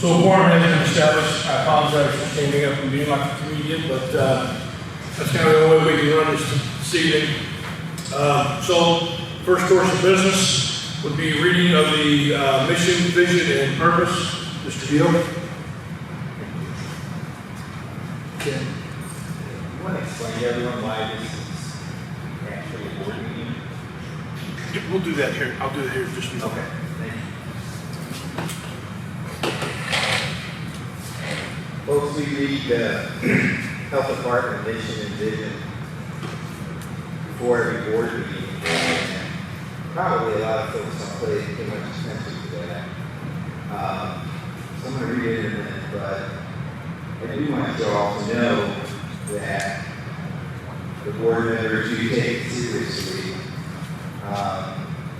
So a quorum has been established. I apologize for standing up and being like a comedian, but that's kind of the only way we can run this evening. So first course of business would be reading of the mission, vision, and purpose. Mr. Deal. Okay. You want to explain to everyone why this is actually a board meeting? We'll do that here. I'll do it here in just a minute. Okay, thank you. Folks, we read the health department mission and vision before every board meeting. And probably a lot of folks don't pay too much attention to that. So I'm going to read it in a minute, but I do want you all to know that the board members do take it seriously.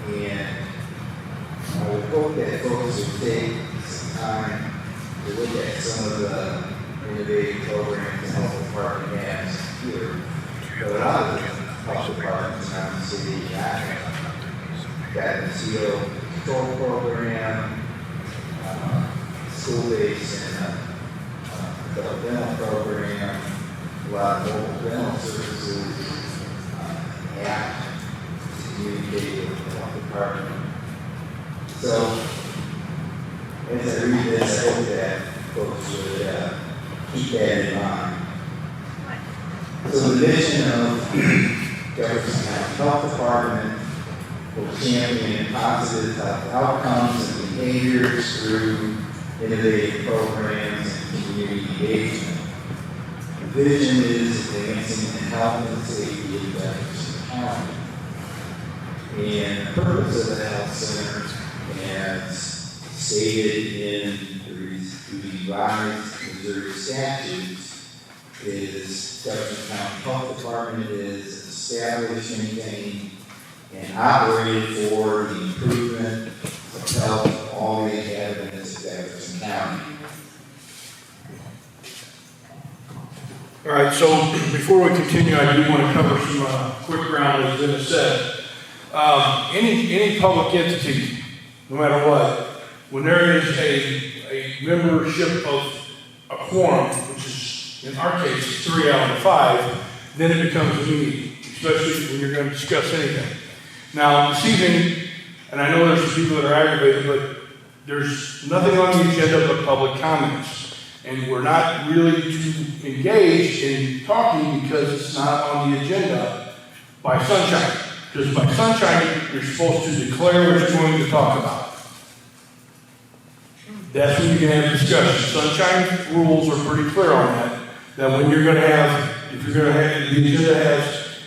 And I would hope that folks would take some time to look at some of the innovative programs the health department has here. But a lot of the health departments around the city got the CO control program, school-based and adult dental program, a lot of mobile dental services, app to communicate with the health department. So, as I read this, I hope that folks would keep that in mind. So the mission of Jefferson County Health Department will champion positive health outcomes and behaviors through innovative programs and community engagement. The vision is advancing the health and safety of Jefferson County. And the purpose of the health center, as stated in the revised Missouri statutes, is Jefferson County Health Department is established, maintained, and operated for the improvement of health of all the inhabitants of Jefferson County. All right, so before we continue, I do want to cover some quick ground, as Dennis said. Any public entity, no matter what, when there is a membership of a quorum, which is in our case 3 out of 5, then it becomes a meeting, especially when you're going to discuss anything. Now, this evening, and I know there's some people that are aggravated, but there's nothing on the agenda but public comments. And we're not really too engaged in talking because it's not on the agenda by sunshine. Because by sunshine, you're supposed to declare what you're going to talk about. That's when you can have discussion. Sunshine rules are pretty clear on that. That when you're going to have, if you're going to have, the agenda has,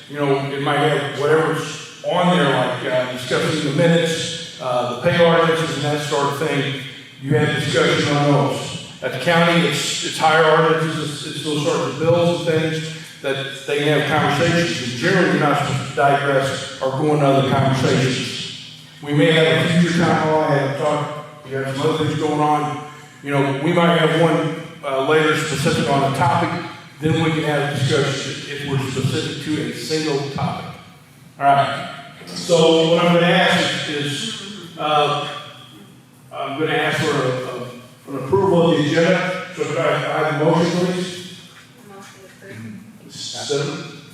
you know, it might have whatever's on there, like discussing the minutes, the pay ordinances, and that sort of thing. You have discussion on those. At the county, it's higher ordinances, it's those sorts of bills and things that they can have conversations. And generally, you're not supposed to digress or go into other conversations. We may have a future time while I have talked. We have some other things going on. You know, we might have one later specific on a topic. Then we can have a discussion if we're specific to a single topic. All right. So what I'm going to ask is I'm going to ask for an approval of the agenda. So could I have a motion, please?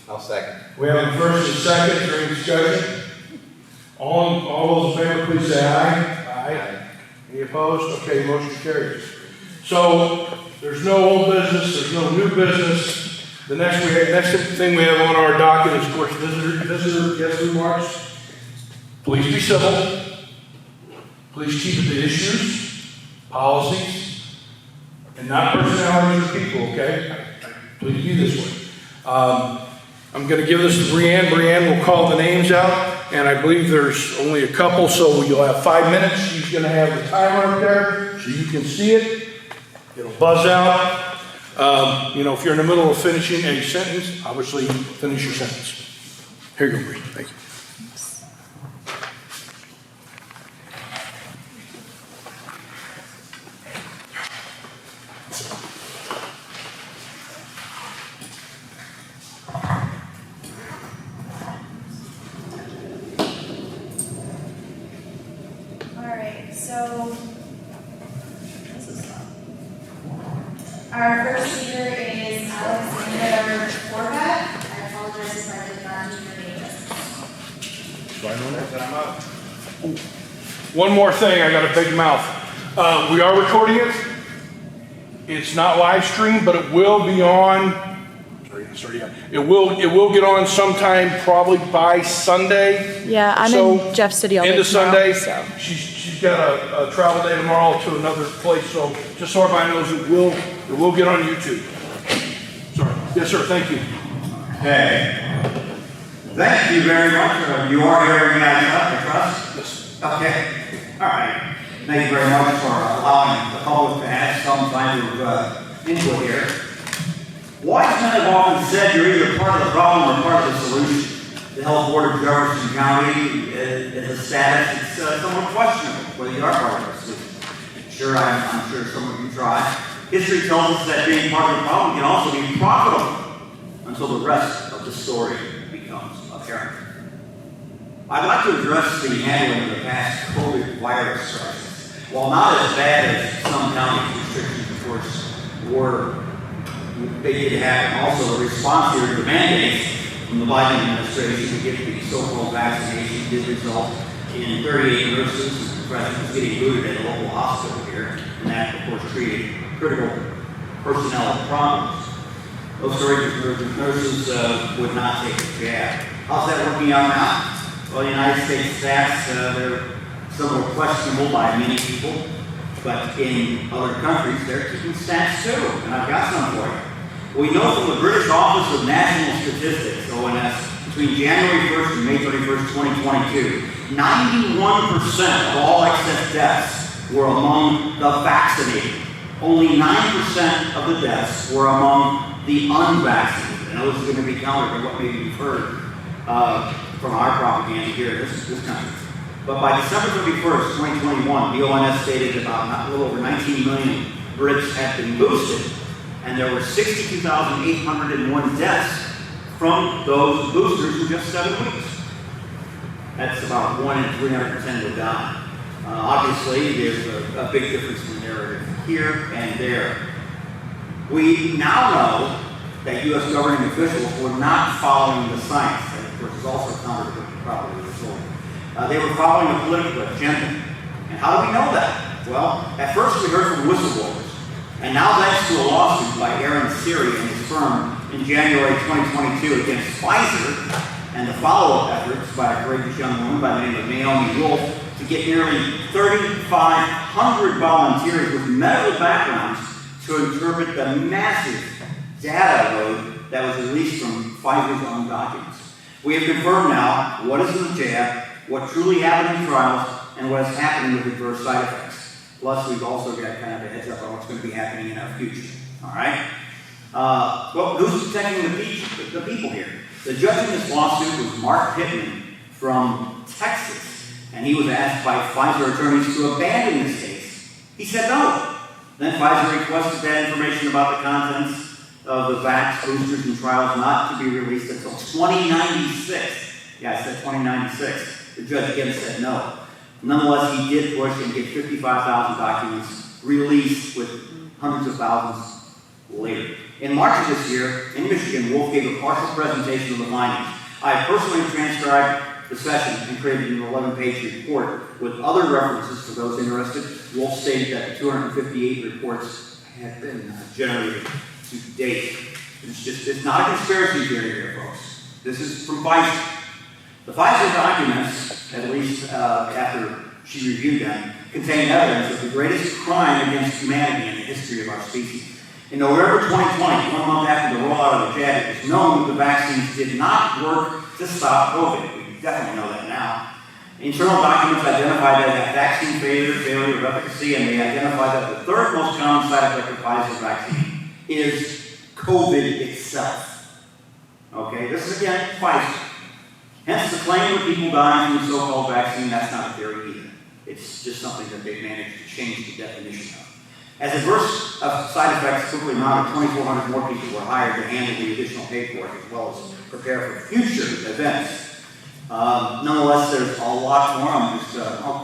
I'll second. We have a first and second during discussion. All those in favor, please say aye. Aye. Any opposed? Okay, motion carries. So there's no old business, there's no new business. The next thing we have on our docket is, of course, visitor guest remarks. Please be civil. Please keep it to issues, policies, and not personalities or people, okay? Please be this way. I'm going to give this to Brianne. Brianne will call the names out, and I believe there's only a couple, so you'll have 5 minutes. She's going to have the timer up there so you can see it. It'll buzz out. You know, if you're in the middle of finishing a sentence, obviously finish your sentence. Here you go, Brianne. Thank you. All right, so this is speaker is Alexander Forgat. I apologize if I did not do your name justice. One more thing, I got a big mouth. We are recording it. It's not live streamed, but it will be on. It will get on sometime, probably by Sunday. Yeah, I'm in Jeff City all day Into tomorrow, Sunday. so. She's got a travel day tomorrow to another place, so just so everybody knows, it will get on YouTube. Sorry. Yes, sir. Thank you. Okay. Thank you very much. You are hearing me, I trust? Yes. Okay. All right. Thank you very much for allowing the public to have some kind of input here. Wise men have often said you're either part of the problem or part of the solution. The health board of Jefferson County is a status. It's somewhat questionable whether you are part of the solution. Sure, I'm sure some of you try. History tells us that being part of the problem can also be profitable until the rest of the story becomes apparent. I'd like to address the handling of the past COVID virus crisis. While not as bad as some county restrictions, of course, they did happen. Also, the response here to the mandates from the Biden administration to get the so-called vaccination did result in 38 nurses and professionals getting booted at a local hospital here, and that, of course, created critical personnel problems. Those nurses would not take the jab. How's that working out now? Well, the United States stats, they're somewhat questionable by many people, but in other countries, they're keeping stats too, and I've got some for you. We know from the British Office of National Statistics, ONS, between January 1st and May 31st, 2022, 91% of all excess deaths were among the vaccinated. Only 9% of the deaths were among the unvaccinated. And those are going to be countered to what maybe you've heard from our propaganda here in this country. But by December 31st, 2021, the ONS stated about a little over 19 million Brits had been boosted, and there were 62,801 deaths from those boosters in just 7 weeks. That's about 1 in 310 would die. Obviously, there's a big difference in the narrative here and there. We now know that U.S. governing officials were not following the science, and of course is also counter to what you probably were told. They were following a political agenda. And how do we know that? Well, at first we heard from whistleblowers, and now thanks to a lawsuit by Aaron Siri and his firm in January 2022 against Pfizer, and the follow-up efforts by a courageous young woman by the name of Naomi Wolf to get nearly 3,500 volunteers with medical backgrounds to interpret the massive data load that was released from Pfizer's own documents. We have confirmed now what is in the jab, what truly happened in trials, and what is happening with adverse side effects. Plus, we've also got kind of a heads up on what's going to be happening in our future. All right? Well, who's protecting the people here? The judge in this lawsuit was Mark Pittman from Texas, and he was asked by Pfizer attorneys to abandon this case. He said no. Then Pfizer requested that information about the contents of the vax boosters and trials not to be released until 2096. Yeah, I said 2096. The judge again said no. Nonetheless, he did push and get 55,000 documents released with hundreds of thousands later. In March of this year, in Michigan, Wolf gave a partial presentation of the findings. I personally transcribed the session and created an 11-page report with other references for those interested. Wolf stated that the 258 reports had been generated to date. It's not a conspiracy theory here, folks. This is from Pfizer. The Pfizer documents, at least after she reviewed them, contain evidence of the greatest crime against humanity in the history of our species. In November 2020, 1 month after the rollout of the jab, it was known that the vaccines did not work to stop COVID. We definitely know that now. Internal documents identify that vaccine failure of efficacy, and they identify that the third most common side effect of Pfizer vaccine is COVID itself. Okay, this is again Pfizer. Hence the claim that people dying from the so-called vaccine, that's not a theory either. It's just something that they've managed to change the definition of. As adverse side effects quickly mounted, 2,400 more people were hired to handle the additional paperwork as well as prepare for future events. Nonetheless, there's a lot more. I'm just,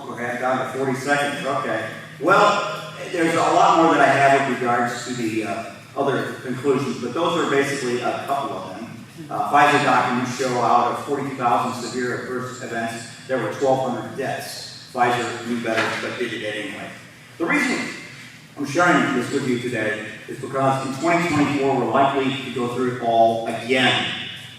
we're down to 40 seconds. Okay. Well, there's a lot more that I have with regards to the other conclusions, but those are basically a couple of them. Pfizer documents show out of 42,000 severe adverse events, there were 1,200 deaths. Pfizer knew better, but did it anyway. The reason I'm sharing this with you today is because in 2024, we're likely to go through it all again.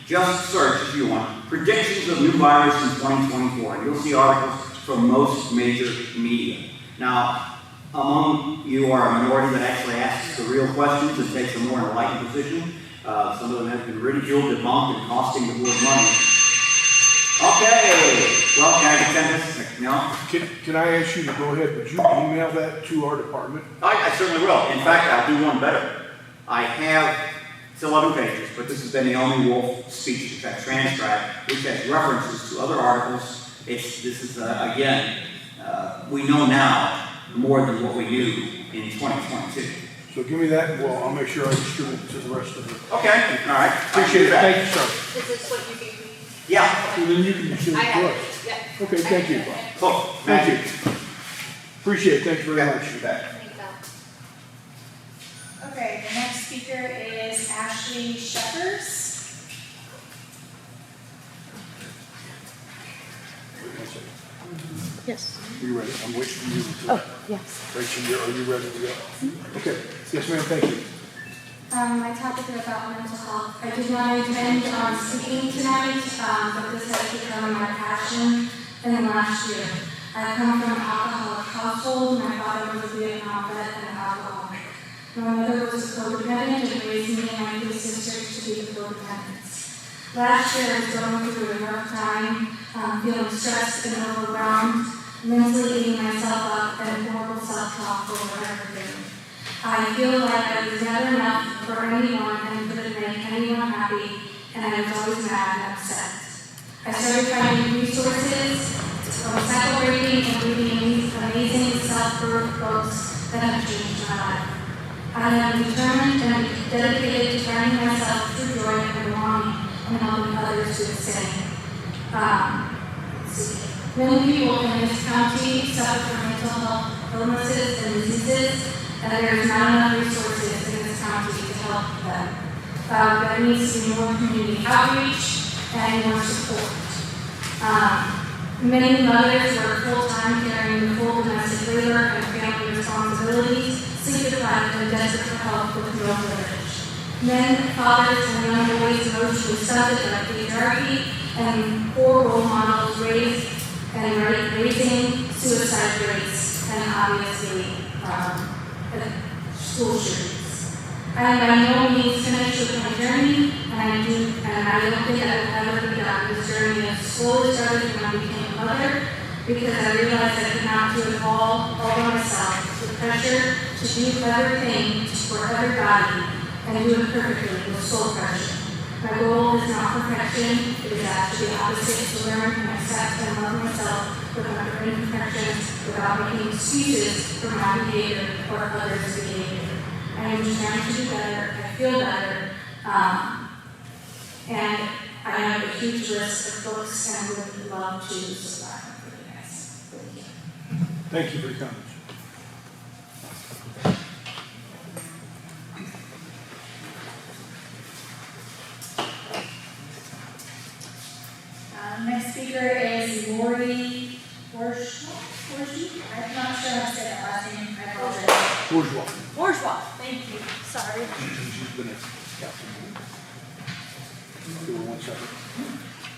Just search, if you want, predictions of new virus in 2024, and you'll see articles from most major media. Now, among you are a minority that actually asks the real questions and takes a more enlightened position. Some of them have been ridiculed, debunked, and costing the board money. Okay, well, can I get 10 minutes? No? Can I ask you to go ahead, would you email that to our department? I certainly will. In fact, I'll do one better. I have, it's 11 pages, but this is the Naomi Wolf speech, which I transcribed, which has references to other articles. This is, again, we know now more than what we knew in 2022. So give me that, and I'll make sure I distribute it to the rest of the. Okay, all right. Appreciate it, thank you, sir. Is this what you gave me? Yeah. So then you can distribute I it got to it, us. yeah. Okay, thank you. Cool. Thank you. Appreciate it, thanks very much. You bet. Okay, the next speaker is Ashley Shephers. Wait 1 second. Yes. Are you ready? I'm waiting for you to. Oh, yes. Rachel, are you ready to go? Okay, yes ma'am, thank you. My topic is about mental health. I did not intend on speaking tonight, but this has become my passion in the last year. I come from an alcoholic household. My father was a Vietnam vet and an alcoholic. My mother was a codependent and raised me and my three sisters to be codependents. Last year I was going through a rough time, feeling stressed and overwhelmed, mentally beating myself up and horrible self-talk over everything. I feel like I was never enough for anyone and couldn't make anyone happy, and I was always mad and upset. I started finding resources, separating and reading these amazing self-growth books that have changed my life. I am determined and dedicated to finding myself through joy and belonging and helping others do the same. Many people in this county suffer from mental health illnesses and diseases, and there is not enough resources in this county to help them. There needs to be more community outreach and more support. Many mothers work full-time carrying the full domestic labor and family responsibilities, sleep deprived and desperate for help with no privilege. Men, fathers, and young boys emotionally stunted by patriarchy and poor role models raising suicide rates and obviously school shootings. I am by no means finished with my journey, and I don't think I will ever be done. This journey has slowly started when I became a mother, because I realized I could not do it all by myself. The pressure to do everything for everybody and do it perfectly was soul crushing. My goal is not perfection, it is actually the opposite, to learn and accept and love myself with my imperfections without making excuses for my behavior or others' behavior. I am trying to do better, I feel better, and I have a huge list of books and would love to supply them for you guys. Thank you. Thank you for your comments. Next speaker is Lori Bourgeois. I'm not sure how to say that last name. I apologize. Bourgeois. Bourgeois. Thank you. Sorry. She's been a captain. Give her 1 second.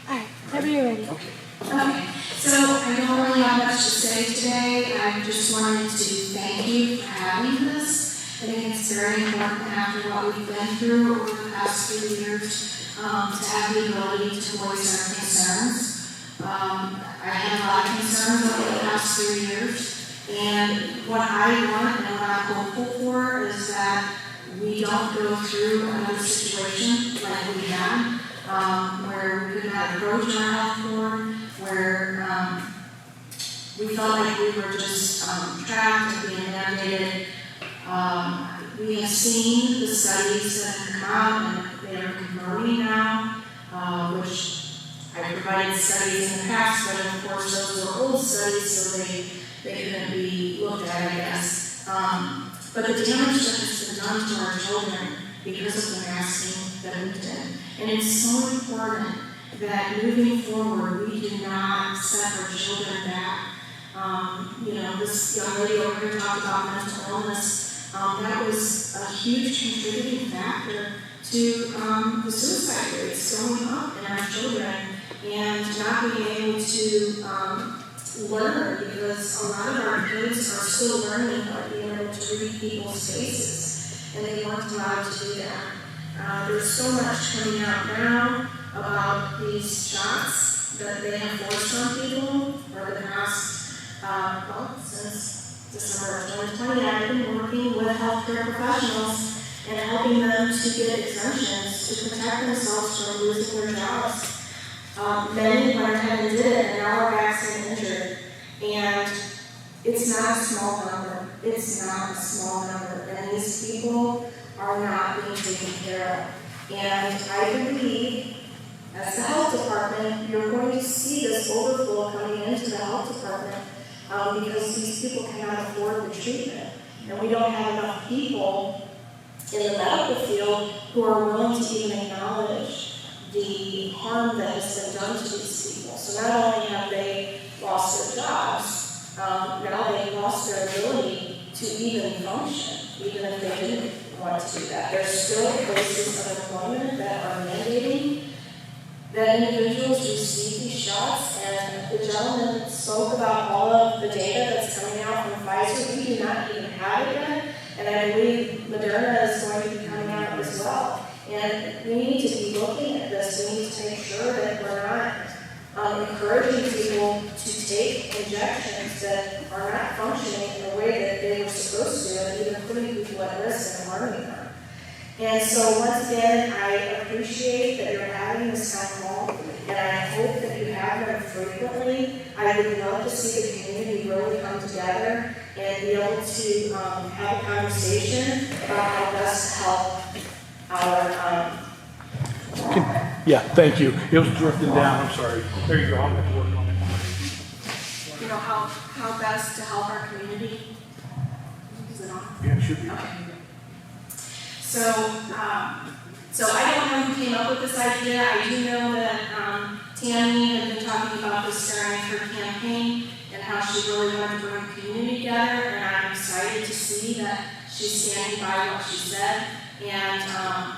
All right, whenever you're ready. Okay. Okay, so I don't really have much to say today. I just wanted to thank you for having this. I think it's very important after what we've been through over the past few years to have the ability to voice our concerns. I had a lot of concerns over the past 3 years, and what I want and what I'm hopeful for is that we don't go through another situation like we had, where we could not approach our health board, where we felt like we were just trapped and being mandated. We have seen the studies that have come out and they are confirming now, which I provided studies in the past, but of course those were old studies, so they couldn't be looked at, I guess. But the damage that has been done to our children because of the masking that we did. And it's so important that moving forward, we do not set our children back. This young lady over here talked about mental illness. That was a huge contributing factor to the suicide rates going up in our children and not being able to learn, because a lot of our kids are still learning about being able to read people's faces, and they weren't allowed to do that. There's so much coming out now about these shots that they have forced on people for the past, since December of 2020. I've been working with healthcare professionals and helping them to get exemptions to protect themselves from losing their jobs. Many went ahead and did it, and now are vaccine injured. And it's not a small number. It's not a small number. And these people are not being taken care of. And I believe, as the health department, you're going to see this overflow coming into the health department because these people cannot afford the treatment. And we don't have enough people in the medical field who are willing to even acknowledge the harm that has been done to these people. So not only have they lost their jobs, now they've lost their ability to even function, even if they didn't want to do that. There's still places of employment that are mandating that individuals receive these shots, and the gentleman spoke about all of the data that's coming out from Pfizer. We do not even have it yet, and I believe Moderna is going to be coming out as well. And we need to be looking at this. We need to make sure that we're not encouraging people to take injections that are not functioning in the way that they were supposed to, and even putting people at risk and harming them. And so once again, I appreciate that you're having this town hall, and I hope that you have them frequently. I would love to see the community really come together and be able to have a conversation about how best to help our Yeah, thank you. It was drifting down, I'm sorry. There you go, I'm going to work on it. how best to help our community. Is it on? Yeah, it should be. Okay. So I don't know who came up with this idea. I do know that Tammy had been talking about this during her campaign and how she really wanted to bring the community together, and I'm excited to see that she's standing by what she said. And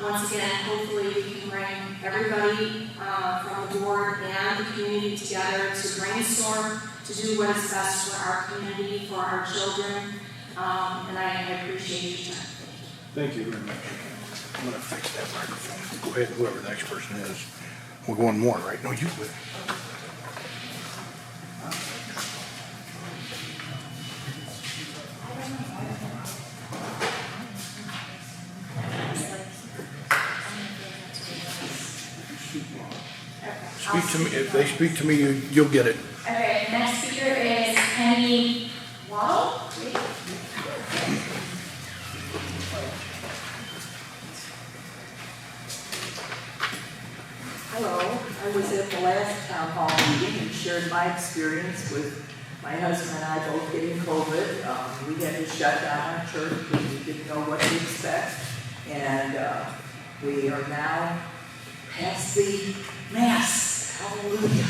once again, hopefully we can bring everybody from the board and the community together to brainstorm, to do what is best for our community, for our children, and I appreciate your time. Thank you very much. I'm going to fix that microphone. Go ahead, whoever the next person is. We're going more, right? No, you will. Speak to me. If they speak to me, you'll get it. Okay, next speaker is Penny Waddle. Hello, I was at the last town hall meeting and shared my experience with my husband and I both getting COVID. We had to shut down our church because we didn't know what to expect. And we are now past the masks. Hallelujah.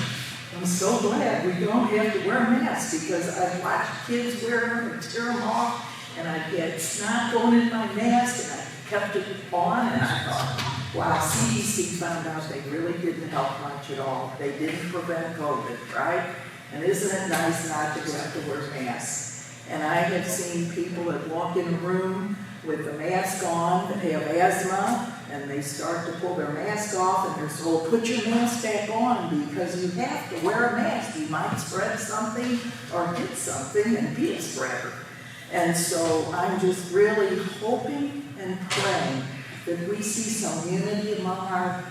I'm so glad we don't have to wear masks because I've watched kids wear them and tear them off. And I get snot going in my mask and I kept it on and I thought, wow, CDC found out they really didn't help much at all. They didn't prevent COVID, right? And isn't it nice not to have to wear masks? And I have seen people that walk in a room with a mask on, that have asthma, and they start to pull their mask off, and they're told, put your mask back on because you have to wear a mask. You might spread something or get something and be a spreader. And so I'm just really hoping and praying that we see some unity among our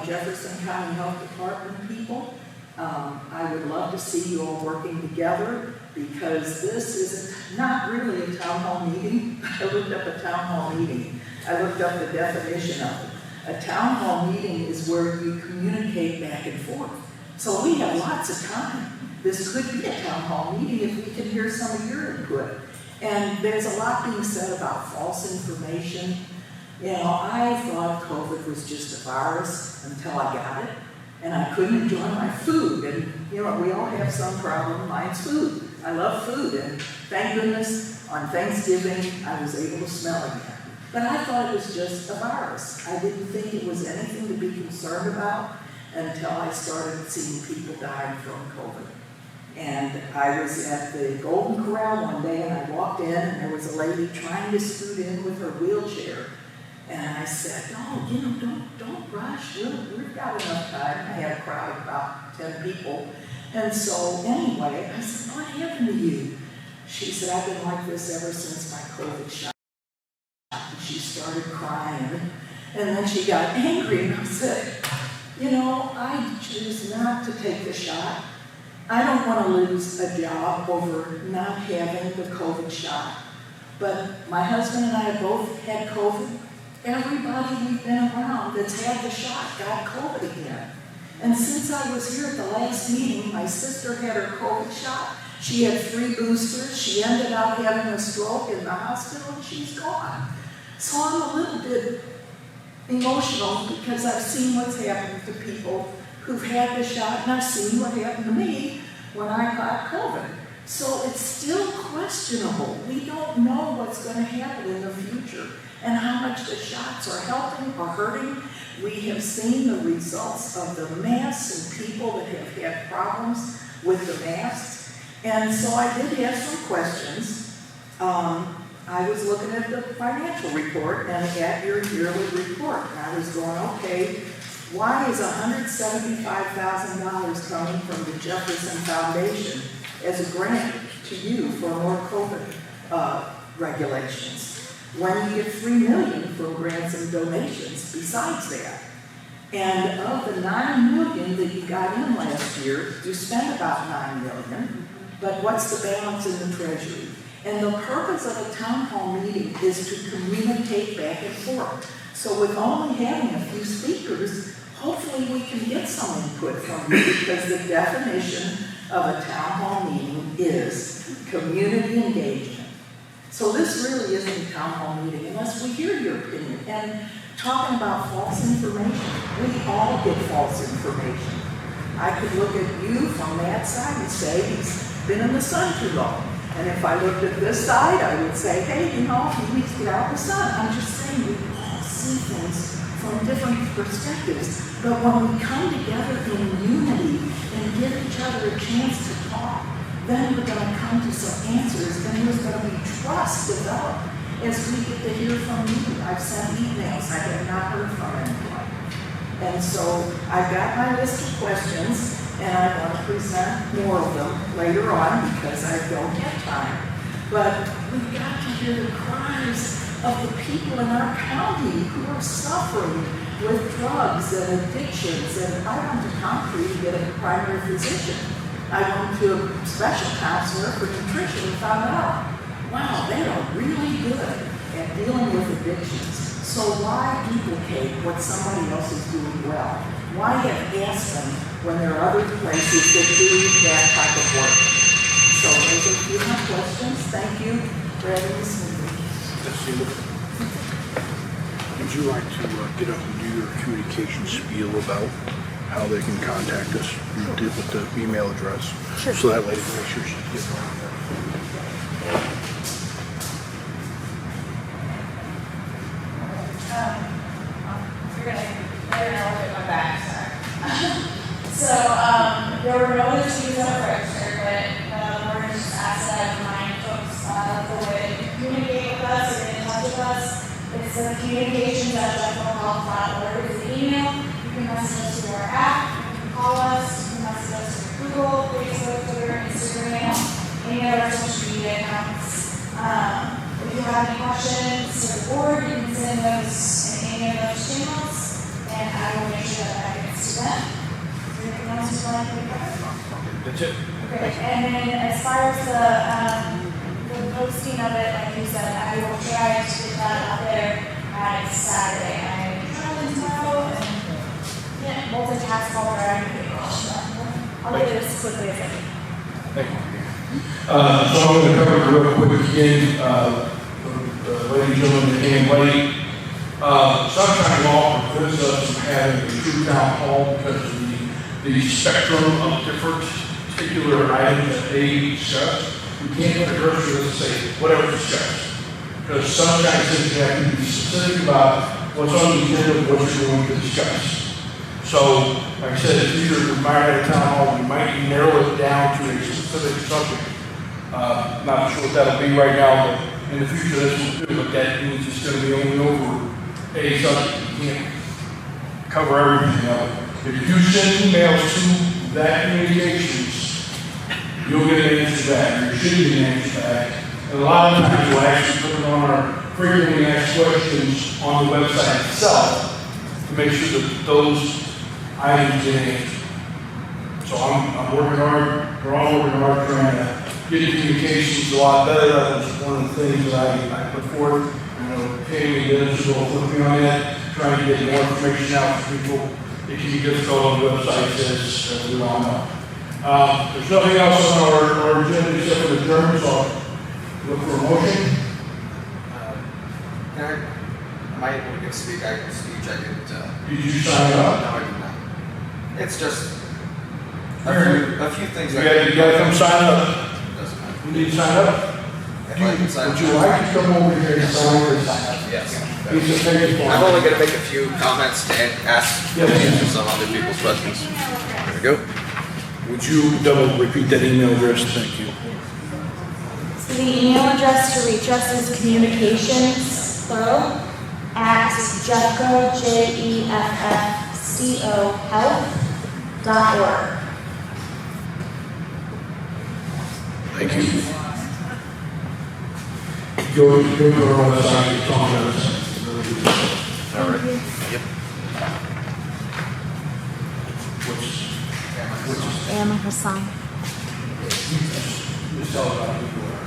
Jefferson County Health Department people. I would love to see you all working together because this is not really a town hall meeting. I looked up a town hall meeting. I looked up the definition of it. A town hall meeting is where you communicate back and forth. So we have lots of time. This could be a town hall meeting if we can hear some of your input. And there's a lot being said about false information. You know, I thought COVID was just a virus until I got it, and I couldn't enjoy my food. And, you know, we all have some problem. Mine's food. I love food, and thank goodness on Thanksgiving I was able to smell again. But I thought it was just a virus. I didn't think it was anything to be concerned about until I started seeing people dying from COVID. And I was at the Golden Corral one day, and I walked in, and there was a lady trying to scoot in with her wheelchair. And I said, no, you know, don't rush. We've got enough time. I had a crowd of about 10 people. And so anyway, I said, what happened to you? She said, I've been like this ever since my COVID shot. And she started crying. And then she got angry, and I said, you know, I choose not to take the shot. I don't want to lose a job over not having the COVID shot. But my husband and I both had COVID. Everybody we've been around that's had the shot got COVID again. And since I was here at the last meeting, my sister had her COVID shot. She had 3 boosters. She ended up having a stroke in the hospital, and she's gone. So I'm a little bit emotional because I've seen what's happened to people who've had the shot, and I've seen what happened to me when I got COVID. So it's still questionable. We don't know what's going to happen in the future and how much the shots are helping or hurting. We have seen the results of the masks and people that have had problems with the masks. And so I did have some questions. I was looking at the financial report and at your yearly report, and I was going, okay, why is $175,000 coming from the Jefferson Foundation as a grant to you for more COVID regulations, when you get $3 million from grants and donations besides that? And of the $9 million that you got in last year, you spent about $9 million, but what's the balance in the treasury? And the purpose of a town hall meeting is to communicate back and forth. So with only having a few speakers, hopefully we can get some input from you, because the definition of a town hall meeting is community engagement. So this really isn't a town hall meeting unless we hear your opinion. And talking about false information, we all get false information. I could look at you from that side and say he's been in the sun too long. And if I looked at this side, I would say, hey, you know, he needs to get out of the sun. I'm just saying we all see things from different perspectives. But when we come together in unity and give each other a chance to talk, then we're going to come to some answers, and there's going to be trust developed as we get to hear from you. I've sent emails. I have not heard from anyone. And so I've got my list of questions, and I want to present more of them later on because I don't have time. But we've got to hear the cries of the people in our county who are suffering with drugs and addictions. And I went to Concrete to get a primary physician. I went to a special counselor for nutrition and found out, wow, they are really good at dealing with addictions. So why duplicate what somebody else is doing well? Why have Aspen when there are other places that do that type of work? So those are a few of my questions. Thank you for having this meeting. Would you like to get up and do your communication spiel about how they can contact us with the email address? Sure. So that way they can make sure she's getting on there. You're gonna look at my back, sorry. So, there were no other students that were registered, but, we're gonna just ask that I remind folks, the way to communicate with us or get in touch with us. It's the communications@jeffcohealth.org is the email. You can message us through our app, you can call us, you can message us through Google, Facebook, Twitter, Instagram, any of our social media accounts. If you have any questions to the board, you can send those in any of those channels, and I will make sure that that gets to them. Is there anything else you'd like to cover? That's it. Okay, and then as far as the posting of it, like you said, I will try to get that out there on Saturday. I'm traveling tomorrow, and multitask while driving. I'll get it as quickly as I can. Thank you. So I'm going to cover it real quick again, for the ladies and gentlemen that came late. Sunshine Law prevents us from having a true town hall because of the spectrum of different particular items that they discuss. We can't put a grocery list and say, whatever discussed. Because Sunshine says you have to be specific about what's on the agenda, what you're going to discuss. So, like I said, if either we might have a town hall, we might narrow it down to a specific subject. Not sure what that'll be right now, but in the future this will do, but that means it's going to be only over a subject. You can't cover everything up. If you send emails to that communications, you'll get an answer back, or you should get an answer back. And a lot of times we'll actually put it on our frequently asked questions on the website itself to make sure that those items get answered. So I'm working hard, we're all working hard trying to get communications a lot better. That was one of the things that I put forth. Tammy and Dennis will put me on that, trying to get more information out to people. It can be difficult on the website, as we all know. There's nothing else on our agenda except for the terms, so I'll look for a motion. Am I able to give speech? I can speech. I could. Did you sign up? No, I did not. It's just a few things. You gotta come sign up. Doesn't matter. You need to sign up? If I can sign Would you like to come over here and sign or sign up? Yes. He's a very important. I'm only going to make a few comments and ask Yes. answer some other people's questions. There we go. Would you double repeat that email address? Thank you. So the email address to reach us is communications, plural, at jeffco, JEFFCO, health.org. Thank you. Go to our website, it's on the website. All right. Yep. Which is, Emma Hassan. just tell about who you are.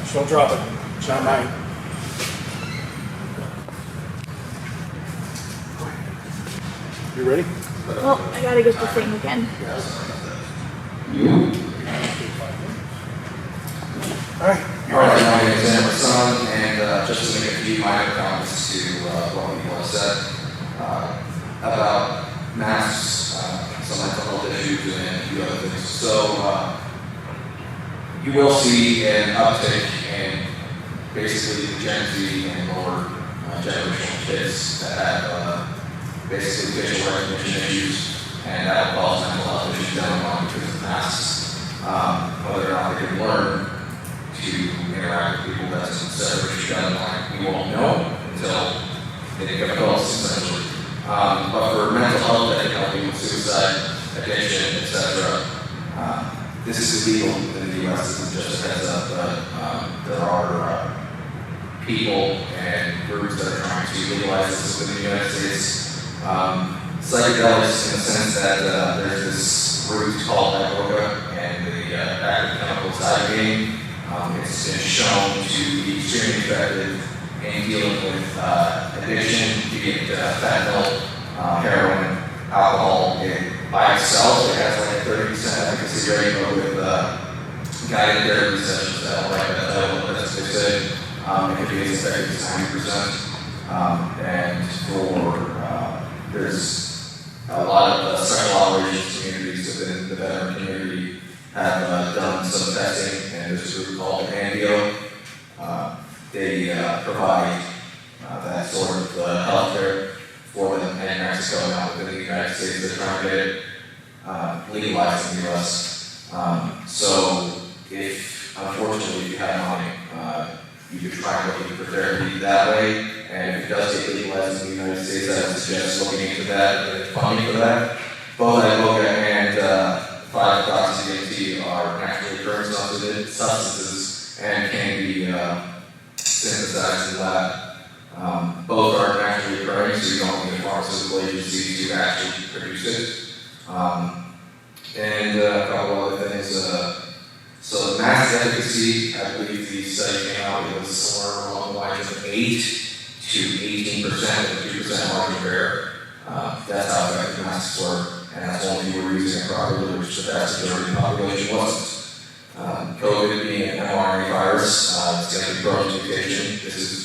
Just don't drop it. It's not mine. You ready? Oh, I gotta get the thing again. All right. All right, my name is Emerson, and just to make a few minor comments to what people have said about masks, some mental health issues, and a few other things. So you will see an uptick in basically the Gen Z and lower generational kids that have basically facial recognition issues, and that will cause mental health issues down the line because of masks. Whether or not they can learn to interact with people that's separation down the line, we won't know until they get adults, essentially. But for mental health, that can help you with suicide, addiction, etc. This is illegal in the U.S. This is just a heads up, but there are people and groups that are trying to legalize this within the United States. Psychedelics, in the sense that there's this root called iboga, and the active chemical ibogaine. It's been shown to be extremely effective in dealing with addiction, be it fentanyl, heroin, alcohol. By itself, it has like a 30% efficacy rate, but with guided therapy sessions that help like that, that's what they say. It can be as effective as 90%. And for there's a lot of sexual operations communities within the veteran community have done some testing, and there's a group called Andio. They provide that sort of healthcare for them in Mexico and now within the United States. They're trying to get it legalized in the U.S. So if, unfortunately, if you have money, you could try looking for therapy that way, and if it does get legalized in the United States, I would suggest looking into that and funding for that. Both iboga and 5-hydroxy-DMT are naturally occurring substances and can be synthesized in the lab. Both are naturally occurring, so you don't need a pharmaceutical agency to actually produce it. And a couple other things. So the max efficacy, I believe the study came out, it was somewhere along the lines of 8 to 18% with 2% margin of error. That's how effective masks work. and that's only if you were using it properly, which the vast majority of the population wasn't. COVID being an mRNA virus, it's going to be protein mutation. This is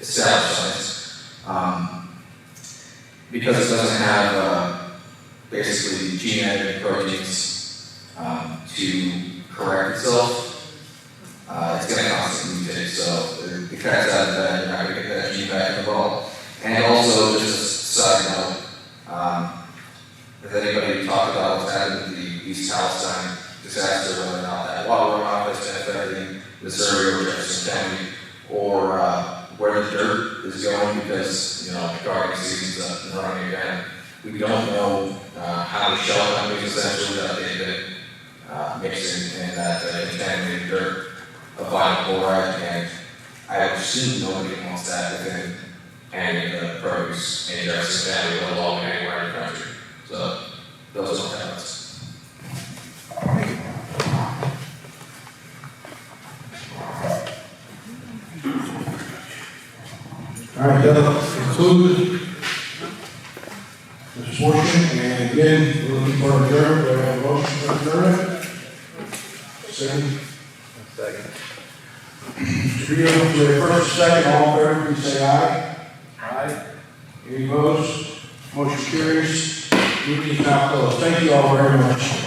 established science. Because it doesn't have basically gene editing proteins to correct itself, it's going to constantly mutate. So the cat's out of the bag, you're not going to get that gene back in the ball. And also, just a side note, has anybody talked about what's happened with the East Palestine disaster, whether or not that water runoff has been affecting this area or Jefferson County, or where the dirt is going because, gardening season's up and running again. We don't know how the shell companies essentially that they've been mixing in that contaminated dirt of vinyl chloride, and I assume nobody wants that within any of the produce in Jefferson County, let alone anywhere in the country. So those are my comments. All right, that'll conclude this portion, and again, we're looking for adjournment. Do I have a motion for adjournment? Second. Mr. Beal, for the first, second, all in favor, please say aye. Aye. Any opposed? Motion carries. Meeting is now closed. Thank you all very much.